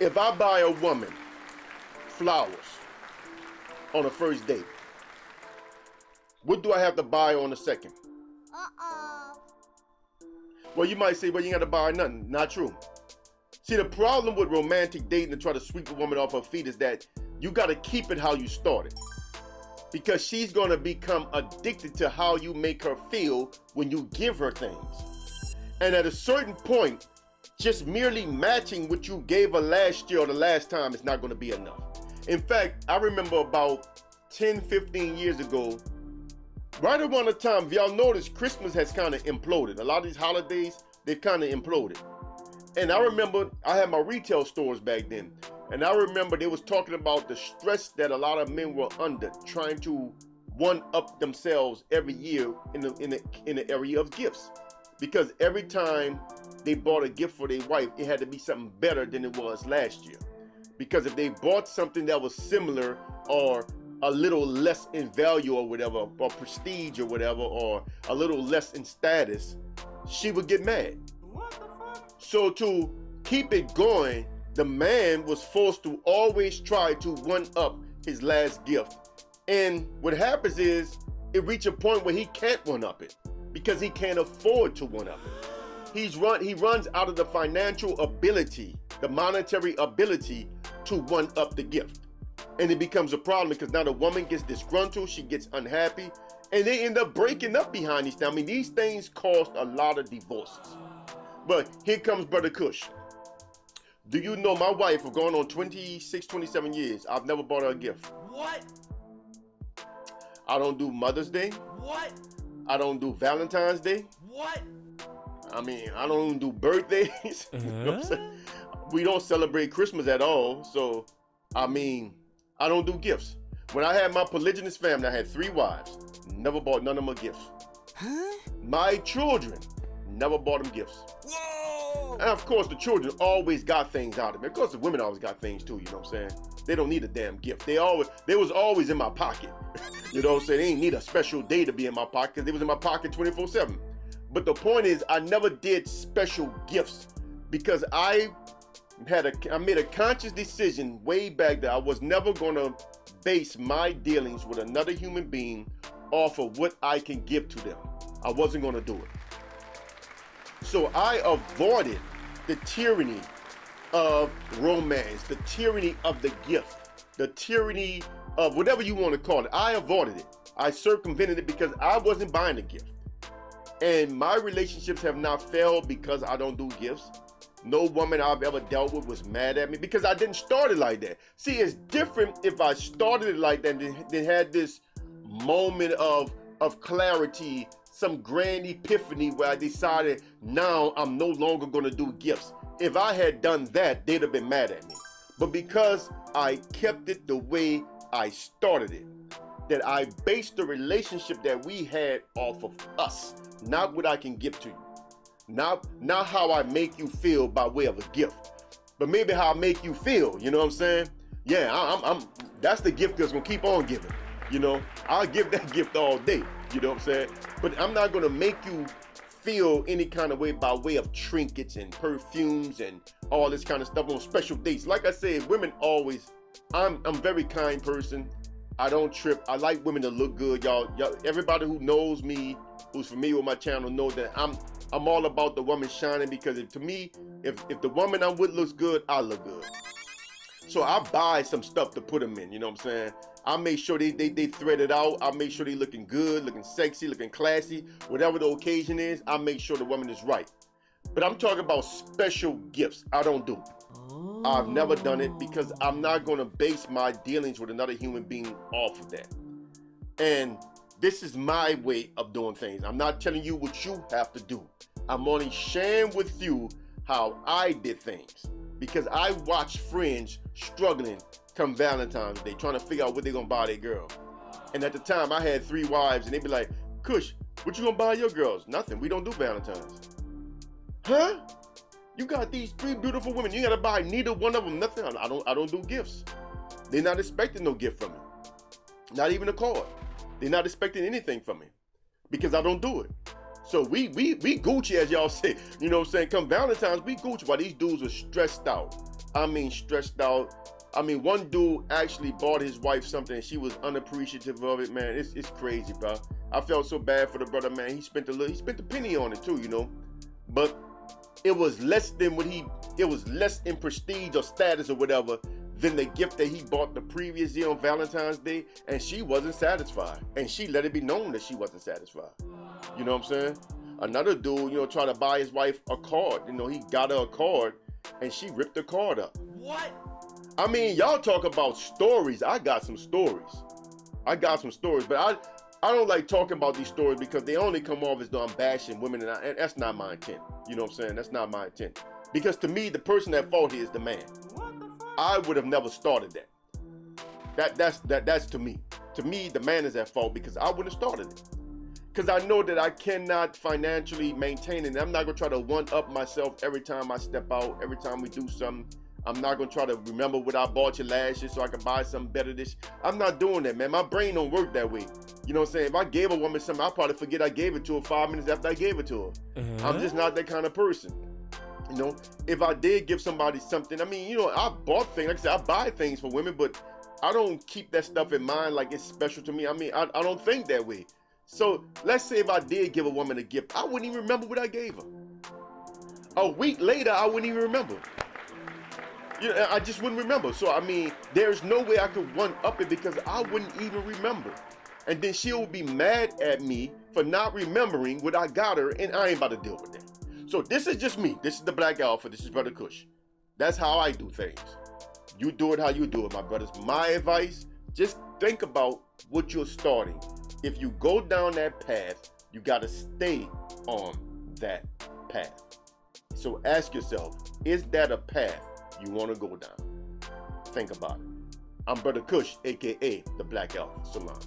If I buy a woman flowers on a first date, what do I have to buy on the second? Well, you might say, well, you ain't got to buy nothing. Not true. See, the problem with romantic dating to try to sweep a woman off her feet is that you got to keep it how you started. Because she's going to become addicted to how you make her feel when you give her things. And at a certain point, just merely matching what you gave her last year or the last time is not going to be enough. In fact, I remember about 10, 15 years ago, right around the time, if y'all notice, Christmas has kind of imploded. A lot of these holidays, they've kind of imploded. And I remember I had my retail stores back then. And I remember they was talking about the stress that a lot of men were under trying to one-up themselves every year in the area of gifts. Because every time they bought a gift for their wife, it had to be something better than it was last year. Because if they bought something that was similar or a little less in value or whatever, or prestige or whatever, or a little less in status, she would get mad. What the fuck? So to keep it going, the man was forced to always try to one-up his last gift. And what happens is, it reaches a point where he can't one-up it because he can't afford to one-up it. He runs out of the financial ability, the monetary ability to one-up the gift. And it becomes a problem because now the woman gets disgruntled, she gets unhappy, and they end up breaking up behind these things. I mean, these things cost a lot of divorces. But here comes Brother Kush. Do you know my wife, for going on 26, 27 years, I've never bought her a gift. What? I don't do Mother's Day. What? I don't do Valentine's Day. What? I mean, I don't even do birthdays. You know what I'm saying? We don't celebrate Christmas at all. So, I mean, I don't do gifts. When I had my polygynous family, I had 3 wives. Never bought none of them gifts. Huh? My children, never bought them gifts. Whoa! And of course, the children always got things out of me. Of course, the women always got things too, you know what I'm saying? They don't need a damn gift. They was always in my pocket. You know what I'm saying? They ain't need a special day to be in my pocket because they was in my pocket 24/7. But the point is, I never did special gifts because I made a conscious decision way back that I was never gonna base my dealings with another human being off of what I can give to them. I wasn't gonna do it. So I avoided the tyranny of romance, the tyranny of the gift, the tyranny of whatever you want to call it. I avoided it. I circumvented it because I wasn't buying the gift. And my relationships have not failed because I don't do gifts. No woman I've ever dealt with was mad at me because I didn't start it like that. See, it's different if I started it like that and then had this moment of clarity, some grand epiphany where I decided now I'm no longer going to do gifts. If I had done that, they'd have been mad at me. But because I kept it the way I started it, that I based the relationship that we had off of us, not what I can give to you. Not how I make you feel by way of a gift, but maybe how I make you feel, you know what I'm saying? Yeah, I'm that's the gift that's gonna keep on giving, you know? I'll give that gift all day, you know what I'm saying? But I'm not gonna make you feel any kind of way by way of trinkets and perfumes and all this kind of stuff on special dates. Like I said, women always, I'm a very kind person. I don't trip. I like women to look good, y'all. Everybody who knows me, who's familiar with my channel, knows that I'm all about the woman shining because to me, if the woman I'm with looks good, I look good. So I buy some stuff to put them in, you know what I'm saying? I make sure they thread it out. I make sure they looking good, looking sexy, looking classy. Whatever the occasion is, I make sure the woman is right. But I'm talking about special gifts. I don't do. I've never done it because I'm not going to base my dealings with another human being off of that. And this is my way of doing things. I'm not telling you what you have to do. I'm only sharing with you how I did things because I watched friends struggling come Valentine's Day, trying to figure out what they're going to buy their girl. And at the time, I had 3 wives, and they'd be like, Kush, What you gonna buy your girls? Nothing. We don't do Valentine's. Huh? You got these 3 beautiful women. You gotta buy neither one of them nothing. I don't do gifts. They're not expecting no gift from me. Not even a card. They're not expecting anything from me because I don't do it. So we Gucci, as y'all say. You know what I'm saying? Come Valentine's, we Gucci. While these dudes were stressed out. I mean, stressed out. I mean, one dude actually bought his wife something and she was unappreciative of it, man. It's crazy, bro. I felt so bad for the brother, man. He spent a penny on it too, you know. But it was less than it was less in prestige or status or whatever than the gift that he bought the previous year on Valentine's Day, and she wasn't satisfied. And she let it be known that she wasn't satisfied. You know what I'm saying? Another dude, you know, tried to buy his wife a card. You know, he got her a card and she ripped the card up. What? I mean, y'all talk about stories. I got some stories. But I don't like talking about these stories because they only come off as though I'm bashing women, and that's not my intent. You know what I'm saying? That's not my intent. Because to me, the person at fault here is the man. What the fuck? I would have never started that. That's to me. To me, the man is at fault because I wouldn't have started it. Because I know that I cannot financially maintain it. And I'm not going to try to one-up myself every time I step out, every time we do something. I'm not going to try to remember what I bought you last year so I can buy something better this year. I'm not doing that, man. My brain don't work that way. You know what I'm saying? If I gave a woman something, I'll probably forget I gave it to her 5 minutes after I gave it to her. I'm just not that kind of person. You know, if I did give somebody something, I mean, you know, I bought things. Like I said, I buy things for women, but I don't keep that stuff in mind like it's special to me. I mean, I don't think that way. So let's say if I did give a woman a gift, I wouldn't even remember what I gave her. A week later, I wouldn't even remember. You know, I just wouldn't remember. So, I mean, there's no way I could one-up it because I wouldn't even remember. And then she'll be mad at me for not remembering what I got her, and I ain't about to deal with that. So this is just me. This is the Black Alpha. This is Brother Kush. That's how I do things. You do it how you do it, my brothers. My advice, just think about what you're starting. If you go down that path, you got to stay on that path. So ask yourself, is that a path you want to go down? Think about it. I'm Brother Kush, aka the Black Alpha. Salam.